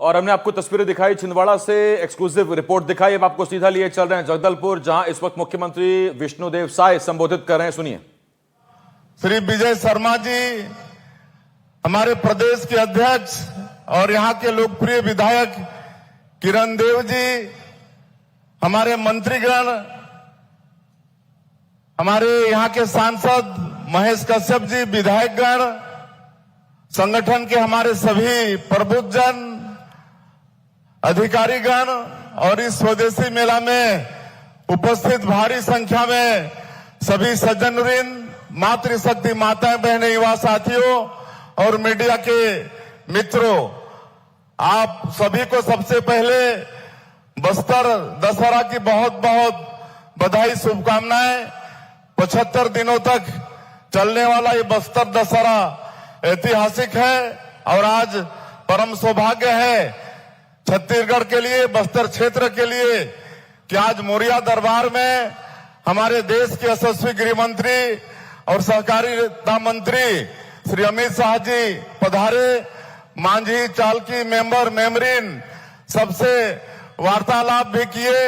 और हमने आपको तस्वीरें दिखाई छिंदवाड़ा से, एक्सक्लूसिव रिपोर्ट दिखाई। अब आपको सीधा लिए चल रहे हैं जगदलपुर, जहां इस वक्त मुख्यमंत्री विष्णुदेव साय संबोधित कर रहे हैं। सुनिए। श्री विजय शर्मा जी हमारे प्रदेश के अध्यक्ष और यहाँ के लोकप्रिय विधायक किरण देव जी, हमारे मंत्रीगण, हमारे यहाँ के सांसद महेश कश्यप जी, विधायकगण, संगठन के हमारे सभी प्रबुद्धजन, अधिकारीगण और इस स्वदेशी मेला में उपस्थित भारी संख्या में सभी सज्जनवृंद, मातृशक्ति माताएं, बहनें, युवा साथियों और मीडिया के मित्रों, आप सभी को सबसे पहले बस्तर दशहरा की बहुत बहुत बधाई, शुभकामनाएं। 75 दिनों तक चलने वाला ये बस्तर दशहरा ऐतिहासिक है और आज परम सौभाग्य है छत्तीसगढ़ के लिए, बस्तर क्षेत्र के लिए, कि आज मोरिया दरबार में हमारे देश के यशस्वी गृह मंत्री और सहकारिता मंत्री श्री अमित शाह जी पधारे। मांझी, चालकी, मेंबर, मेमरीन सबसे वार्तालाप भी किए,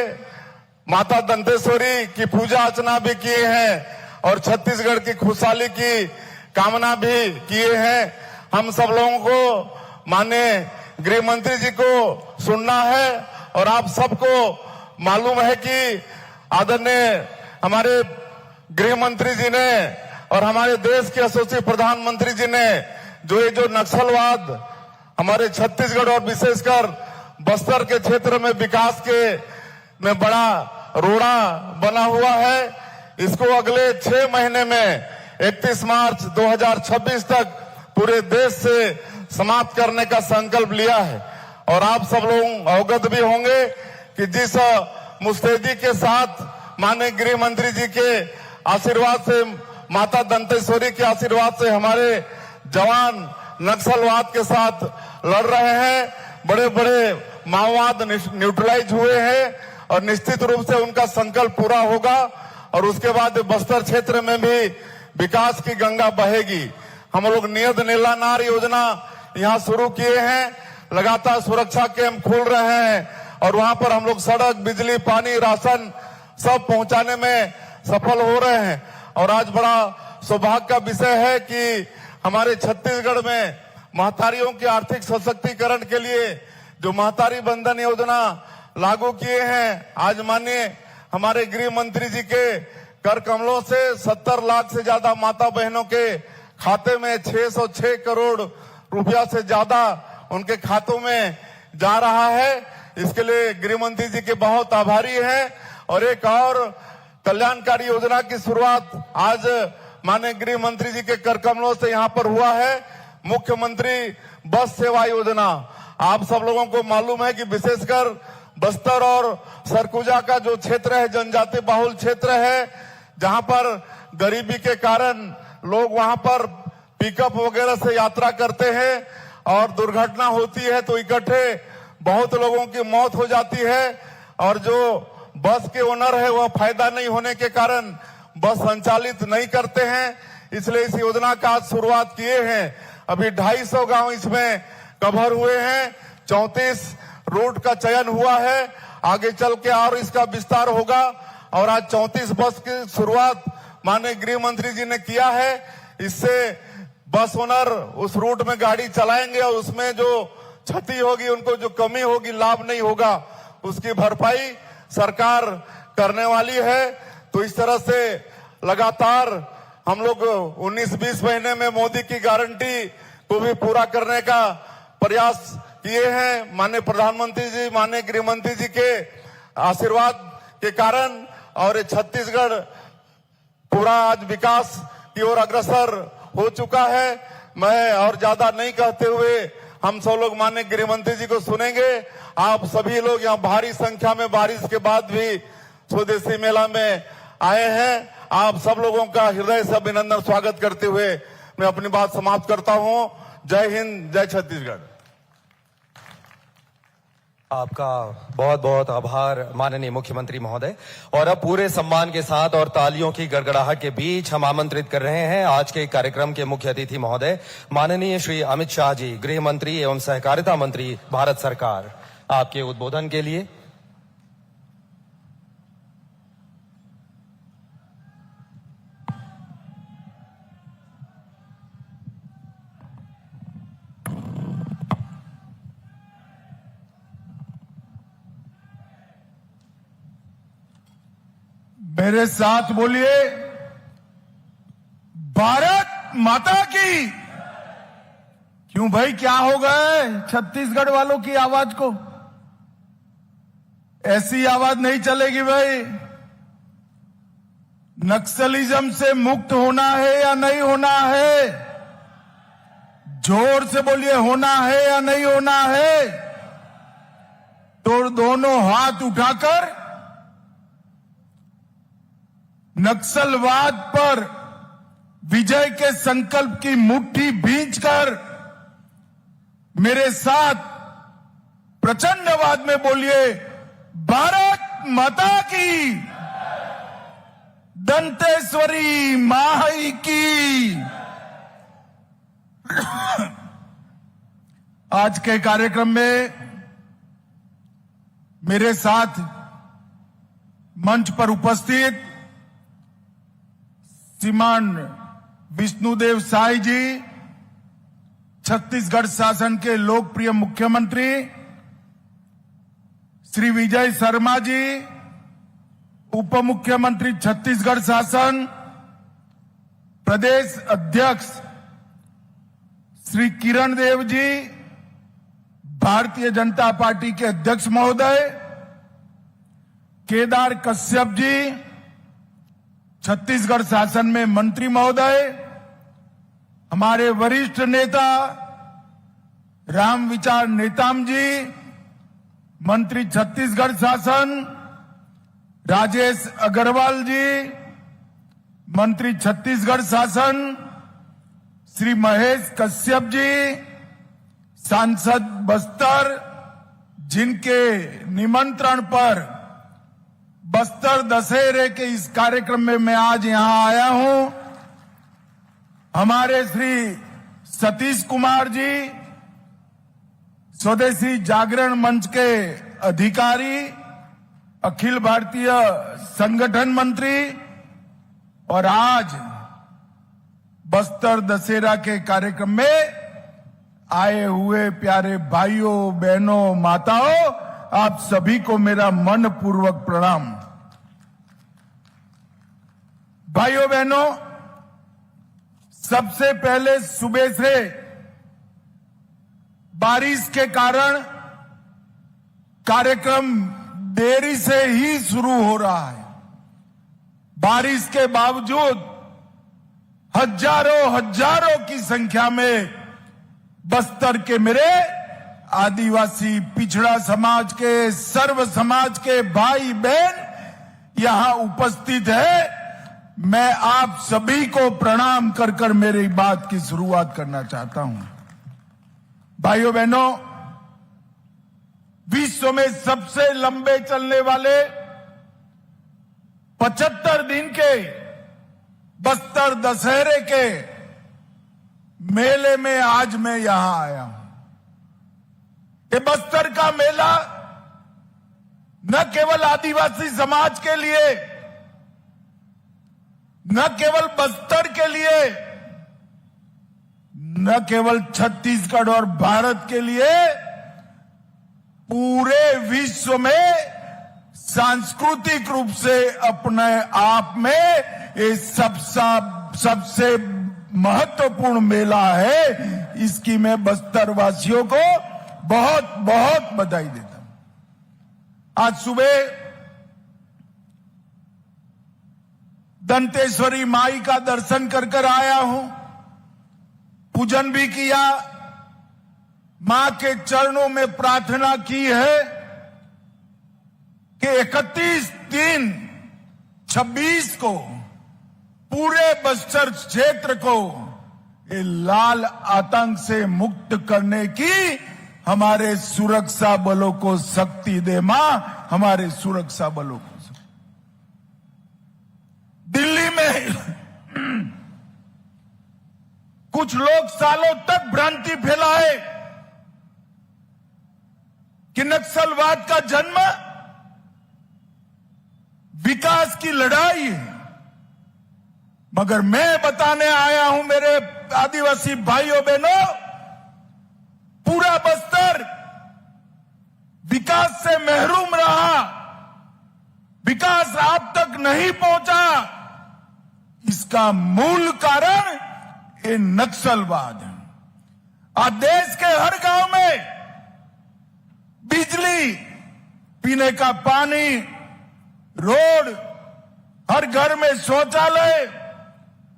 माता दंतेश्वरी की पूजा अर्चना भी किए हैं और छत्तीसगढ़ की खुशहाली की कामना भी किए हैं। हम सब लोगों को माननीय गृह मंत्री जी को सुनना है और आप सबको मालूम है कि आदरणीय हमारे गृह मंत्री जी ने और हमारे देश के यशस्वी प्रधानमंत्री जी ने जो नक्सलवाद हमारे छत्तीसगढ़ और विशेषकर बस्तर के क्षेत्र में विकास के में बड़ा रोड़ा बना हुआ है, इसको अगले 6 महीने में 31 मार्च 2026 तक पूरे देश से समाप्त करने का संकल्प लिया है। और आप सब लोग अवगत भी होंगे कि जिस मुस्तैदी के साथ माननीय गृह मंत्री जी के आशीर्वाद से, माता दंतेश्वरी के आशीर्वाद से हमारे जवान नक्सलवाद के साथ लड़ रहे हैं, बड़े बड़े माओवाद न्यूट्रलाइज हुए हैं और निश्चित रूप से उनका संकल्प पूरा होगा और उसके बाद बस्तर क्षेत्र में भी विकास की गंगा बहेगी। हम लोग नियत नीला नार योजना यहाँ शुरू किए हैं, लगातार सुरक्षा कैंप खोल रहे हैं और वहां पर हम लोग सड़क, बिजली, पानी, राशन सब पहुंचाने में सफल हो रहे हैं। और आज बड़ा सौभाग्य का विषय है कि हमारे छत्तीसगढ़ में महतारियों के आर्थिक सशक्तिकरण के लिए जो महतारी बंधन योजना लागू किए हैं, आज माननीय हमारे गृह मंत्री जी के कर कमलों से 70 लाख से ज्यादा माता बहनों के खाते में 606 करोड़ रुपया से ज्यादा उनके खातों में जा रहा है। इसके लिए गृह मंत्री जी के बहुत आभारी हैं। और एक और कल्याणकारी योजना की शुरुआत आज माननीय गृह मंत्री जी के कर कमलों से यहाँ पर हुआ है, मुख्यमंत्री बस सेवा योजना। आप सब लोगों को मालूम है कि विशेषकर बस्तर और सरगुजा का जो क्षेत्र है, जनजाति बहुल क्षेत्र है, जहां पर गरीबी के कारण लोग वहां पर पिकअप वगैरह से यात्रा करते हैं और दुर्घटना होती है तो इकट्ठे बहुत लोगों की मौत हो जाती है और जो बस के ओनर है वह फायदा नहीं होने के कारण बस संचालित नहीं करते हैं। इसलिए इस योजना का आज शुरुआत किए हैं। अभी 250 गांव इसमें कवर हुए हैं, 34 रूट का चयन हुआ है, आगे चल के और इसका विस्तार होगा। और आज 34 बस की शुरुआत माननीय गृह मंत्री जी ने किया है। इससे बस ओनर उस रूट में गाड़ी चलाएंगे और उसमें जो क्षति होगी, उनको जो कमी होगी, लाभ नहीं होगा, उसकी भरपाई सरकार करने वाली है। तो इस तरह से लगातार हम लोग 19-20 महीने में मोदी की गारंटी को भी पूरा करने का प्रयास किए हैं। माननीय प्रधानमंत्री जी, माननीय गृह मंत्री जी के आशीर्वाद के कारण और छत्तीसगढ़ पूरा आज विकास की ओर अग्रसर हो चुका है। मैं और ज्यादा नहीं कहते हुए हम सब लोग माननीय गृह मंत्री जी को सुनेंगे। आप सभी लोग यहाँ भारी संख्या में बारिश के बाद भी स्वदेशी मेला में आए हैं। आप सब लोगों का हृदय से अभिनंदन, स्वागत करते हुए मैं अपनी बात समाप्त करता हूँ। जय हिंद, जय छत्तीसगढ़। आपका बहुत बहुत आभार माननीय मुख्यमंत्री महोदय। और अब पूरे सम्मान के साथ और तालियों की गड़गड़ाहट के बीच हम आमंत्रित कर रहे हैं आज के कार्यक्रम के मुख्य अतिथि महोदय माननीय श्री अमित शाह जी, गृह मंत्री एवं सहकारिता मंत्री, भारत सरकार, आपके उद्बोधन के लिए। मेरे साथ बोलिए, भारत माता की। क्यों भाई, क्या हो गए छत्तीसगढ़ वालों की आवाज को? ऐसी आवाज नहीं चलेगी भाई। नक्सलिज्म से मुक्त होना है या नहीं होना है? जोर से बोलिए, होना है या नहीं होना है? तो दोनों हाथ उठाकर नक्सलवाद पर विजय के संकल्प की मुट्ठी भींचकर मेरे साथ प्रचंड आवाज में बोलिए, भारत माता की, दंतेश्वरी माई की। आज के कार्यक्रम में मेरे साथ मंच पर उपस्थित श्रीमान विष्णुदेव साय जी, छत्तीसगढ़ शासन के लोकप्रिय मुख्यमंत्री, श्री विजय शर्मा जी, उप मुख्यमंत्री छत्तीसगढ़ शासन, प्रदेश अध्यक्ष श्री किरण देव जी, भारतीय जनता पार्टी के अध्यक्ष महोदय, केदार कश्यप जी, छत्तीसगढ़ शासन में मंत्री महोदय, हमारे वरिष्ठ नेता राम विचार नेताम जी, मंत्री छत्तीसगढ़ शासन, राजेश अग्रवाल जी, मंत्री छत्तीसगढ़ शासन, श्री महेश कश्यप जी, सांसद बस्तर, जिनके निमंत्रण पर बस्तर दशहरे के इस कार्यक्रम में मैं आज यहां आया हूं, हमारे श्री सतीश कुमार जी, स्वदेशी जागरण मंच के अधिकारी, अखिल भारतीय संगठन मंत्री, और आज बस्तर दशहरा के कार्यक्रम में आए हुए प्यारे भाइयों, बहनों, माताओं, आप सभी को मेरा मनपूर्वक प्रणाम। भाइयों बहनों, सबसे पहले सुबह से बारिश के कारण कार्यक्रम देरी से ही शुरू हो रहा है। बारिश के बावजूद हजारों की संख्या में बस्तर के मेरे आदिवासी, पिछड़ा समाज के, सर्व समाज के भाई बहन यहां उपस्थित है। मैं आप सभी को प्रणाम कर कर मेरी बात की शुरुआत करना चाहता हूं। भाइयों बहनों, विश्व में सबसे लंबे चलने वाले 75 दिन के बस्तर दशहरे के मेले में आज मैं यहां आया हूं। ये बस्तर का मेला न केवल आदिवासी समाज के लिए, न केवल बस्तर के लिए, न केवल छत्तीसगढ़ और भारत के लिए, पूरे विश्व में सांस्कृतिक रूप से अपने आप में ये सबसे महत्वपूर्ण मेला है। इसकी मैं बस्तर वासियों को बहुत बहुत बधाई देता हूं। आज सुबह दंतेश्वरी माई का दर्शन कर कर आया हूं, पूजन भी किया, मां के चरणों में प्रार्थना की है कि 31/3/26 को पूरे बस्तर क्षेत्र को ये लाल आतंक से मुक्त करने की हमारे सुरक्षा बलों को शक्ति दे मां, हमारे सुरक्षा बलों को। दिल्ली में कुछ लोग सालों तक भ्रांति फैलाए कि नक्सलवाद का जन्म विकास की लड़ाई है, मगर मैं बताने आया हूं मेरे आदिवासी भाइयों बहनों, पूरा बस्तर विकास से महरूम रहा, विकास आप तक नहीं पहुंचा। इसका मूल कारण ये नक्सलवाद है। आज देश के हर गांव में बिजली, पीने का पानी, रोड, हर घर में शौचालय,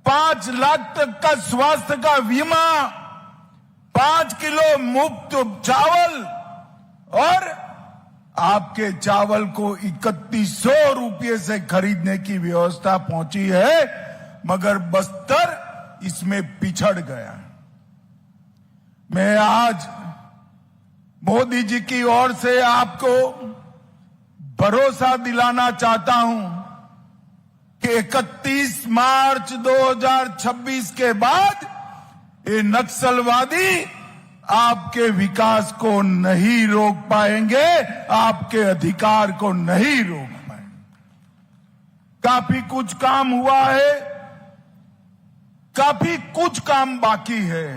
5 लाख तक का स्वास्थ्य का बीमा, 5 किलो मुफ्त चावल, और आपके चावल को 3100 रुपये से खरीदने की व्यवस्था पहुंची है, मगर बस्तर इसमें पिछड़ गया। मैं आज मोदी जी की ओर से आपको भरोसा दिलाना चाहता हूं कि 31 मार्च 2026 के बाद ये नक्सलवादी आपके विकास को नहीं रोक पाएंगे, आपके अधिकार को नहीं रोक पाएंगे। काफी कुछ काम हुआ है, काफी कुछ काम बाकी है,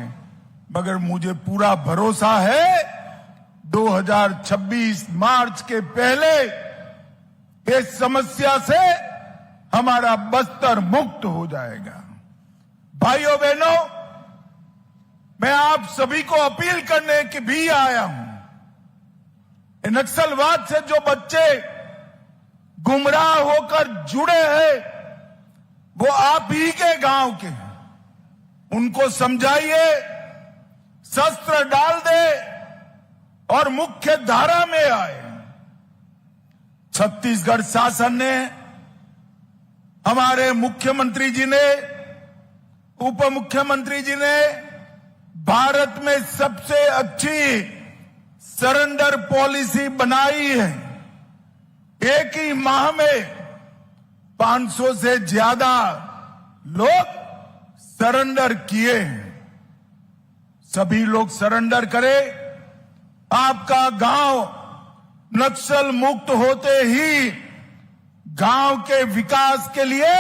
मगर मुझे पूरा भरोसा है 2026 मार्च के पहले इस समस्या से हमारा बस्तर मुक्त हो जाएगा। भाइयों बहनों, मैं आप सभी को अपील करने के भी आया हूं। नक्सलवाद से जो बच्चे गुमराह होकर जुड़े हैं, वो आप ही के गांव के हैं। उनको समझाइए, शस्त्र डाल दे और मुख्य धारा में आए। छत्तीसगढ़ शासन ने, हमारे मुख्यमंत्री जी ने, उप मुख्यमंत्री जी ने भारत में सबसे अच्छी सरेंडर पॉलिसी बनाई है। एक ही माह में 500 से ज्यादा लोग सरेंडर किए हैं। सभी लोग सरेंडर करें। आपका गांव नक्सल मुक्त होते ही गांव के विकास के लिए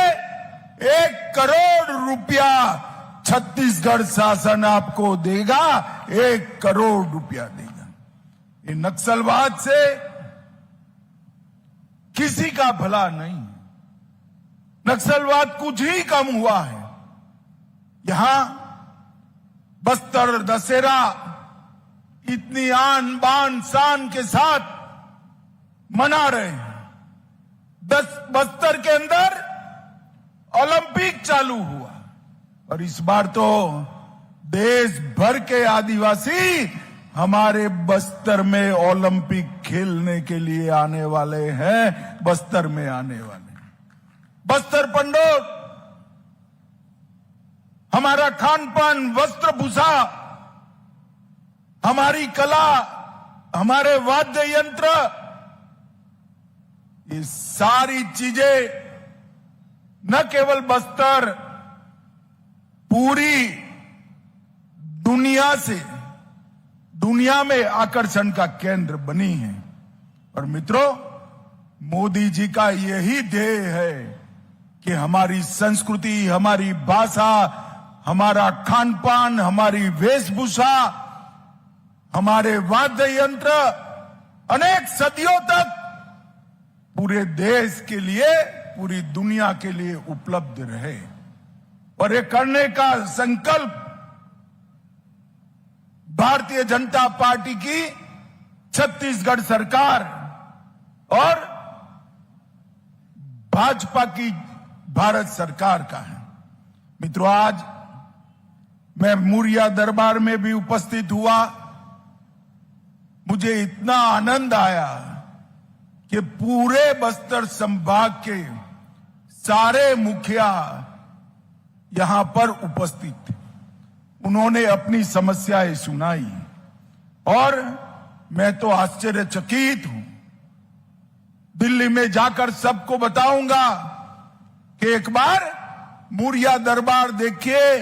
1 करोड़ रुपया छत्तीसगढ़ शासन आपको देगा। 1 करोड़ रुपया देगा। ये नक्सलवाद से किसी का भला नहीं, नक्सलवाद कुछ ही कम हुआ है। यहां बस्तर दशहरा इतनी आन बान शान के साथ मना रहे हैं। बस्तर के अंदर ओलंपिक चालू हुआ, और इस बार तो देश भर के आदिवासी हमारे बस्तर में ओलंपिक खेलने के लिए आने वाले हैं। बस्तर में आने वाले हैं। बस्तर पंडोर, हमारा खान पान, वस्त्र भूषा, हमारी कला, हमारे वाद्य यंत्र, ये सारी चीजें न केवल बस्तर, पूरी दुनिया में आकर्षण का केंद्र बनी है। और मित्रों, मोदी जी का यही ध्येय है कि हमारी संस्कृति, हमारी भाषा, हमारा खान पान, हमारी वेशभूषा, हमारे वाद्य यंत्र अनेक सदियों तक पूरे देश के लिए, पूरी दुनिया के लिए उपलब्ध रहे। और ये करने का संकल्प भारतीय जनता पार्टी की छत्तीसगढ़ सरकार और भाजपा की भारत सरकार का है। मित्रों, आज मैं मुरिया दरबार में भी उपस्थित हुआ। मुझे इतना आनंद आया कि पूरे बस्तर संभाग के सारे मुखिया यहां पर उपस्थित थे। उन्होंने अपनी समस्याएं सुनाई और मैं तो आश्चर्यचकित हूं। दिल्ली में जाकर सबको बताऊंगा कि एक बार मुरिया दरबार देखिए,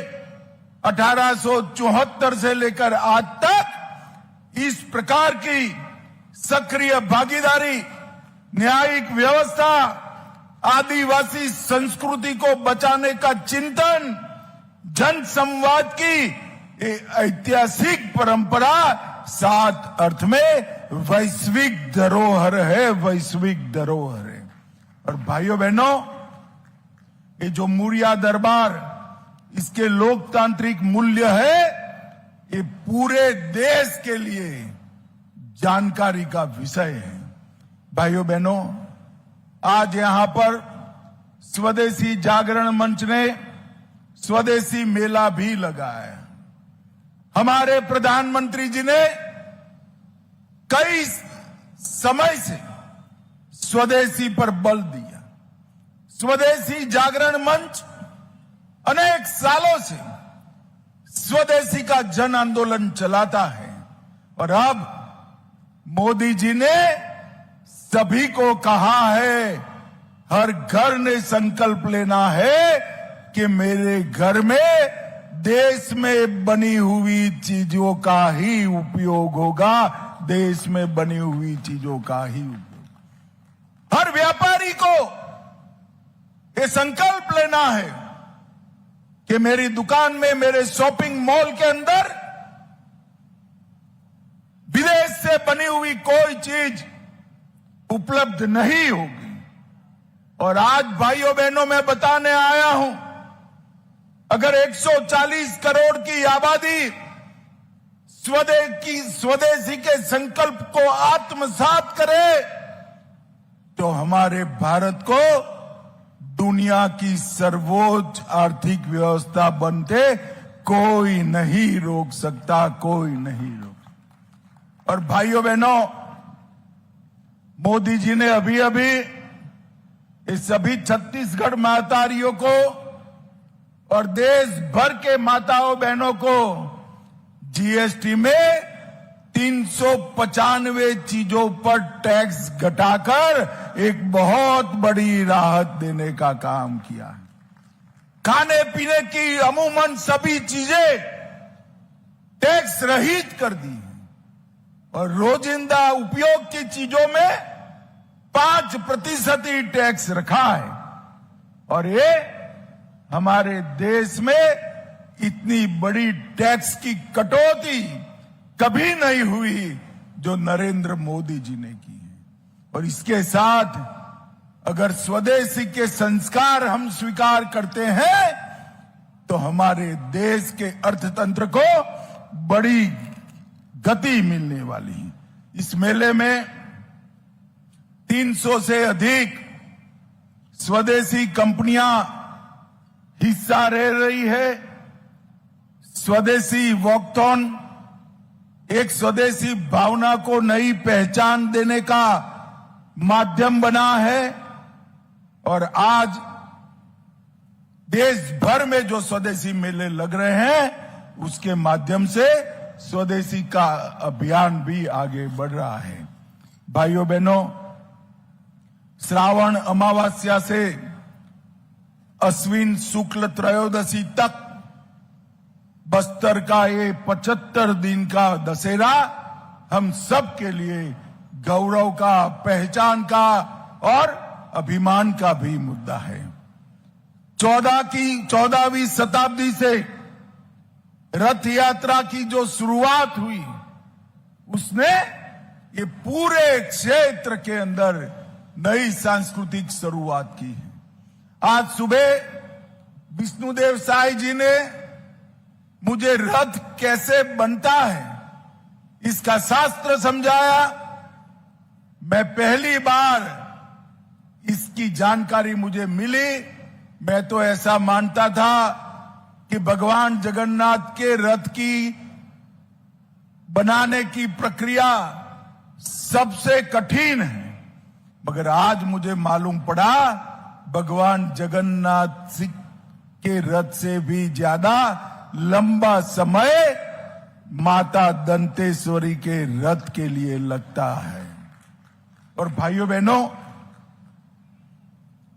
1874 से लेकर आज तक इस प्रकार की सक्रिय भागीदारी, न्यायिक व्यवस्था, आदिवासी संस्कृति को बचाने का चिंतन, जन संवाद की ऐतिहासिक परंपरा सात अर्थ में वैश्विक धरोहर है, वैश्विक धरोहर है। और भाइयों बहनों, ये जो मुरिया दरबार, इसके लोकतांत्रिक मूल्य है, ये पूरे देश के लिए जानकारी का विषय है। भाइयों बहनों, आज यहां पर स्वदेशी जागरण मंच ने स्वदेशी मेला भी लगाया। हमारे प्रधानमंत्री जी ने कई समय से स्वदेशी पर बल दिया। स्वदेशी जागरण मंच अनेक सालों से स्वदेशी का जन आंदोलन चलाता है और अब मोदी जी ने सभी को कहा है, हर घर ने संकल्प लेना है कि मेरे घर में देश में बनी हुई चीजों का ही उपयोग होगा, देश में बनी हुई चीजों का ही उपयोग। हर व्यापारी को ये संकल्प लेना है कि मेरी दुकान में, मेरे शॉपिंग मॉल के अंदर विदेश से बनी हुई कोई चीज उपलब्ध नहीं होगी। और आज भाइयों बहनों, मैं बताने आया हूं, अगर 140 करोड़ की आबादी स्वदेशी के संकल्प को आत्मसात करे तो हमारे भारत को दुनिया की सर्वोच्च आर्थिक व्यवस्था बनते कोई नहीं रोक सकता, कोई नहीं रोक सकता। और भाइयों बहनों, मोदी जी ने अभी अभी इस सभी छत्तीसगढ़ मातारियों को और देश भर के माताओं बहनों को जीएसटी में 395 चीजों पर टैक्स घटाकर एक बहुत बड़ी राहत देने का काम किया है। खाने पीने की अमूमन सभी चीजें टैक्स रहित कर दी हैं और रोजिंदा उपयोग की चीजों में 5% ही टैक्स रखा है। और ये हमारे देश में इतनी बड़ी टैक्स की कटौती कभी नहीं हुई जो नरेंद्र मोदी जी ने की है। और इसके साथ अगर स्वदेशी के संस्कार हम स्वीकार करते हैं तो हमारे देश के अर्थतंत्र को बड़ी गति मिलने वाली है। इस मेले में 300 से अधिक स्वदेशी कंपनियां हिस्सा ले रही है। स्वदेशी वॉकथॉन एक स्वदेशी भावना को नई पहचान देने का माध्यम बना है और आज देश भर में जो स्वदेशी मेले लग रहे हैं उसके माध्यम से स्वदेशी का अभियान भी आगे बढ़ रहा है। भाइयों बहनों, श्रावण अमावस्या से अश्विन शुक्ल त्रयोदशी तक बस्तर का ये 75 दिन का दशहरा हम सब के लिए गौरव का, पहचान का और अभिमान का भी मुद्दा है। 14वीं शताब्दी से रथ यात्रा की जो शुरुआत हुई उसने ये पूरे क्षेत्र के अंदर नई सांस्कृतिक शुरुआत की है। आज सुबह विष्णुदेव साई जी ने मुझे रथ कैसे बनता है इसका शास्त्र समझाया। मैं पहली बार इसकी जानकारी मुझे मिली। मैं तो ऐसा मानता था कि भगवान जगन्नाथ के रथ की बनाने की प्रक्रिया सबसे कठिन है, मगर आज मुझे मालूम पड़ा भगवान जगन्नाथ के रथ से भी ज्यादा लंबा समय माता दंतेश्वरी के रथ के लिए लगता है। और भाइयों बहनों,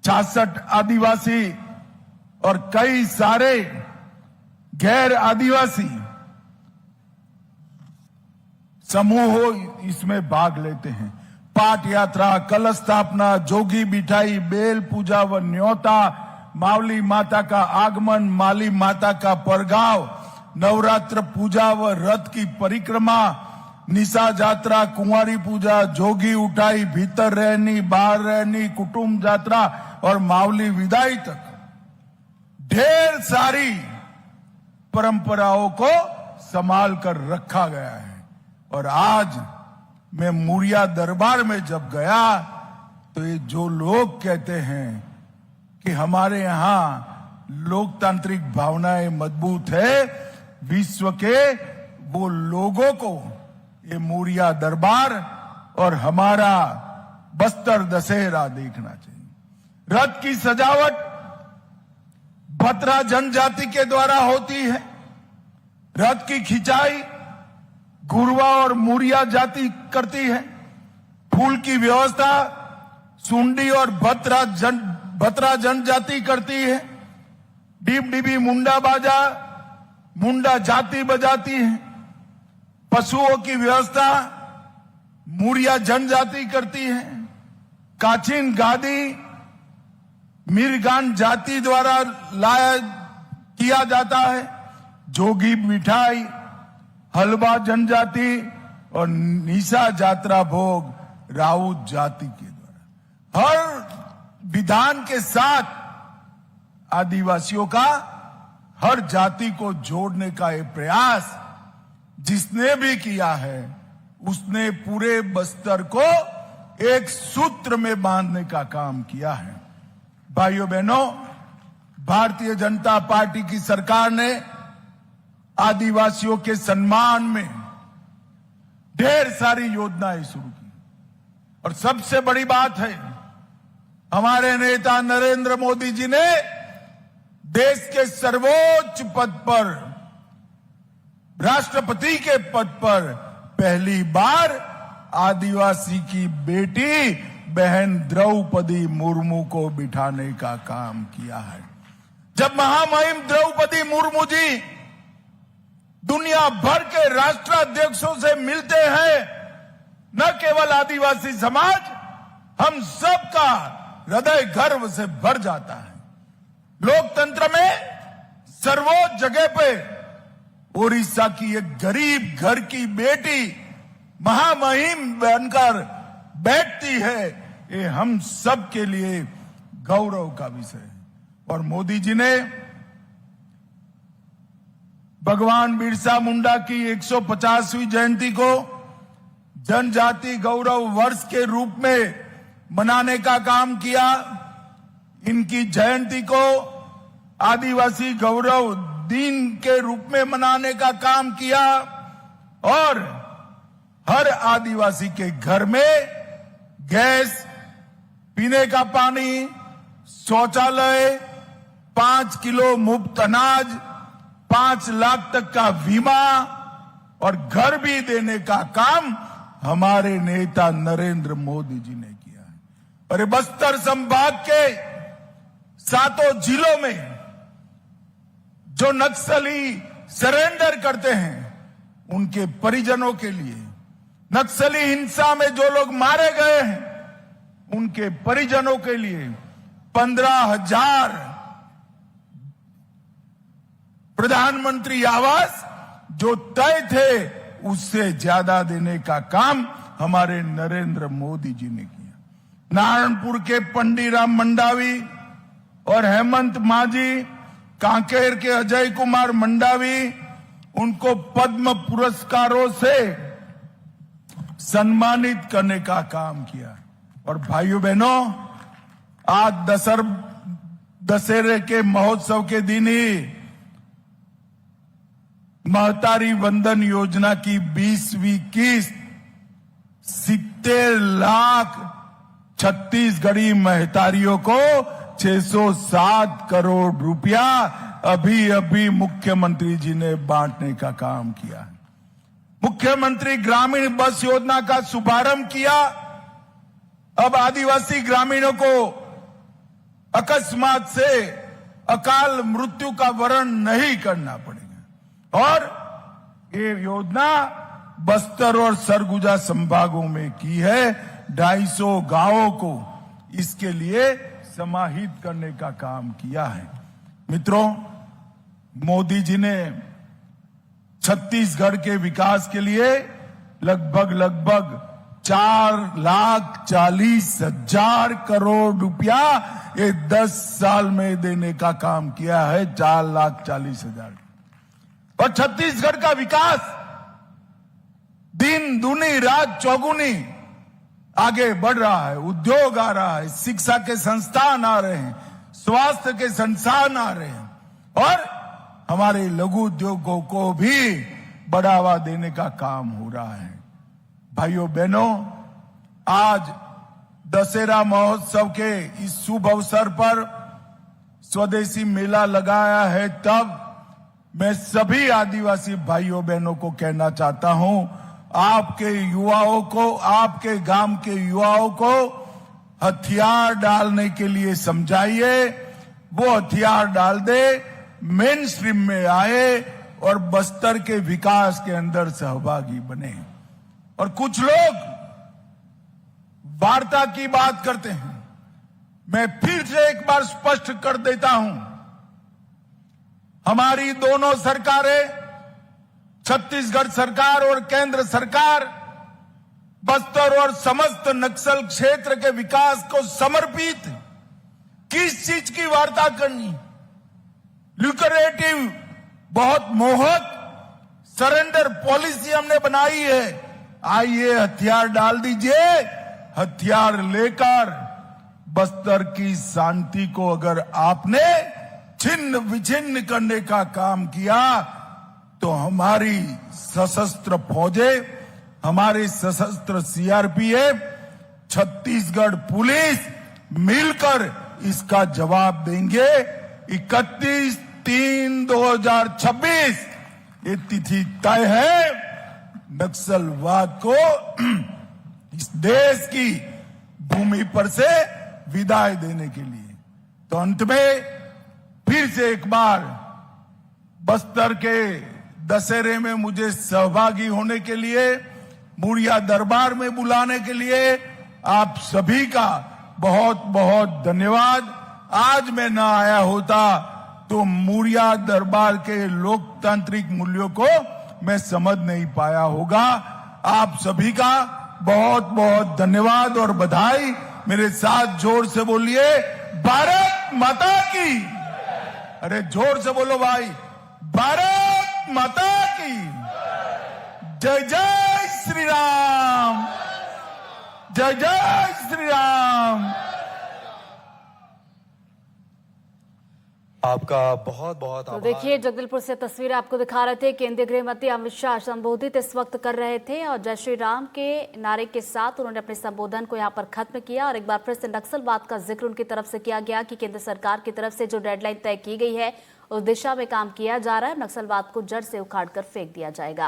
66 आदिवासी और कई सारे गैर आदिवासी समूह इसमें भाग लेते हैं। पाठ यात्रा, कलश स्थापना, जोगी बिठाई, बेल पूजा व न्योता, मावली माता का आगमन, माली माता का परगाव, नवरात्र पूजा व रथ की परिक्रमा, निशा यात्रा, कुंवारी पूजा, जोगी उठाई, भीतर रहनी, बाहर रहनी, कुटुंब यात्रा और मावली विदाई तक ढेर सारी परंपराओं को संभाल कर रखा गया है। और आज मैं मुरिया दरबार में जब गया तो ये जो लोग कहते हैं कि हमारे यहां लोकतांत्रिक भावनाएं मजबूत है, विश्व के वो लोगों को ये मुरिया दरबार और हमारा बस्तर दशहरा देखना चाहिए। रथ की सजावट बत्रा जनजाति के द्वारा होती है। रथ की खिंचाई गुरवा और मुरिया जाति करती है। फूल की व्यवस्था सुंडी और बत्रा जनजाति करती है। डिब डिबी मुंडा बाजा मुंडा जाति बजाती है। पशुओं की व्यवस्था मुरिया जनजाति करती है। काचिन गादी मिरगान जाति द्वारा लाया किया जाता है। जोगी मिठाई हलवा जनजाति और निशा यात्रा भोग राउत जाति के द्वारा। हर विधान के साथ आदिवासियों का हर जाति को जोड़ने का ये प्रयास जिसने भी किया है उसने पूरे बस्तर को एक सूत्र में बांधने का काम किया है। भाइयों बहनों, भारतीय जनता पार्टी की सरकार ने आदिवासियों के सम्मान में ढेर सारी योजनाएं शुरू की। और सबसे बड़ी बात है, हमारे नेता नरेंद्र मोदी जी ने देश के सर्वोच्च पद पर, राष्ट्रपति के पद पर पहली बार आदिवासी की बेटी बहन द्रौपदी मुर्मू को बिठाने का काम किया है। जब महामहिम द्रौपदी मुर्मू जी दुनिया भर के राष्ट्राध्यक्षों से मिलते हैं, न केवल आदिवासी समाज, हम सबका हृदय गर्व से भर जाता है। लोकतंत्र में सर्वोच्च जगह पे ओडिशा की एक गरीब घर की बेटी महामहिम बनकर बैठती है, ये हम सब के लिए गौरव का विषय है। और मोदी जी ने भगवान बिरसा मुंडा की 150वीं जयंती को जनजाति गौरव वर्ष के रूप में मनाने का काम किया। इनकी जयंती को आदिवासी गौरव दिन के रूप में मनाने का काम किया और हर आदिवासी के घर में गैस, पीने का पानी, शौचालय, 5 किलो मुफ्त अनाज, 5 लाख तक का बीमा और घर भी देने का काम हमारे नेता नरेंद्र मोदी जी ने किया है। और बस्तर संभाग के 7 जिलों में जो नक्सली सरेंडर करते हैं उनके परिजनों के लिए, नक्सली हिंसा में जो लोग मारे गए हैं उनके परिजनों के लिए 15,000 प्रधानमंत्री आवास जो तय थे उससे ज्यादा देने का काम हमारे नरेंद्र मोदी जी ने किया। नारायणपुर के पंडीराम मंडावी और हेमंत मांझी, कांकेर के अजय कुमार मंडावी, उनको पद्म पुरस्कारों से सम्मानित करने का काम किया। और भाइयों बहनों, आज दशहरे के महोत्सव के दिन ही महतारी वंदन योजना की 20वीं किस्त 70 लाख छत्तीसगढ़ी महतारियों को 607 करोड़ रुपया अभी अभी मुख्यमंत्री जी ने बांटने का काम किया है। मुख्यमंत्री ग्रामीण बस योजना का शुभारंभ किया। अब आदिवासी ग्रामीणों को अकस्मात से अकाल मृत्यु का वरण नहीं करना पड़ेगा। और ये योजना बस्तर और सरगुजा संभागों में की है। 250 गांवों को इसके लिए समाहित करने का काम किया है। मित्रों, मोदी जी ने छत्तीसगढ़ के विकास के लिए लगभग 4,40,000 करोड़ रुपया ये 10 साल में देने का काम किया है। 4,40,000। और छत्तीसगढ़ का विकास दिन दूनी रात चौगुनी आगे बढ़ रहा है। उद्योग आ रहा है, शिक्षा के संस्थान आ रहे हैं, स्वास्थ्य के संस्थान आ रहे हैं और हमारे लघु उद्योगों को भी बढ़ावा देने का काम हो रहा है। भाइयों बहनों, आज दशहरा महोत्सव के इस शुभ अवसर पर स्वदेशी मेला लगाया है। तब मैं सभी आदिवासी भाइयों बहनों को कहना चाहता हूं, आपके युवाओं को, आपके गांव के युवाओं को हथियार डालने के लिए समझाइए। वो हथियार डाल दे, मेन स्ट्रीम में आए और बस्तर के विकास के अंदर सहभागी बने। और कुछ लोग वार्ता की बात करते हैं। मैं फिर से एक बार स्पष्ट कर देता हूं, हमारी दोनों सरकारें, छत्तीसगढ़ सरकार और केंद्र सरकार, बस्तर और समस्त नक्सल क्षेत्र के विकास को समर्पित। किस चीज की वार्ता करनी? ल्यूक्रेटिव, बहुत मोहक सरेंडर पॉलिसी हमने बनाई है। आइए हथियार डाल दीजिए। हथियार लेकर बस्तर की शांति को अगर आपने छिन्न विछिन्न करने का काम किया तो हमारी सशस्त्र फौजें, हमारे सशस्त्र सीआरपीएफ, छत्तीसगढ़ पुलिस मिलकर इसका जवाब देंगे। 31/3/2026 ये तिथि तय है नक्सलवाद को इस देश की भूमि पर से विदाई देने के लिए। तो अंत में फिर से एक बार बस्तर के दशहरे में मुझे सहभागी होने के लिए, मुड़िया दरबार में बुलाने के लिए आप सभी का बहुत बहुत धन्यवाद। आज मैं न आया होता तो मुड़िया दरबार के लोकतांत्रिक मूल्यों को मैं समझ नहीं पाया होगा। आप सभी का बहुत बहुत धन्यवाद और बधाई। मेरे साथ जोर से बोलिए, भारत माता की। अरे जोर से बोलो भाई, भारत माता की जय। जय श्री राम, जय जय श्री राम। आपका बहुत बहुत तो आभार। देखिए, जगदलपुर से तस्वीर आपको दिखा रहे थे। केंद्रीय गृह मंत्री अमित शाह संबोधित इस वक्त कर रहे थे और जय श्री राम के नारे के साथ उन्होंने अपने संबोधन को यहां पर खत्म किया। और एक बार फिर से नक्सलवाद का जिक्र उनकी तरफ से किया गया कि केंद्र सरकार की तरफ से जो डेडलाइन तय की गई है उस दिशा में काम किया जा रहा है। नक्सलवाद को जड़ से उखाड़ कर फेंक दिया जाएगा।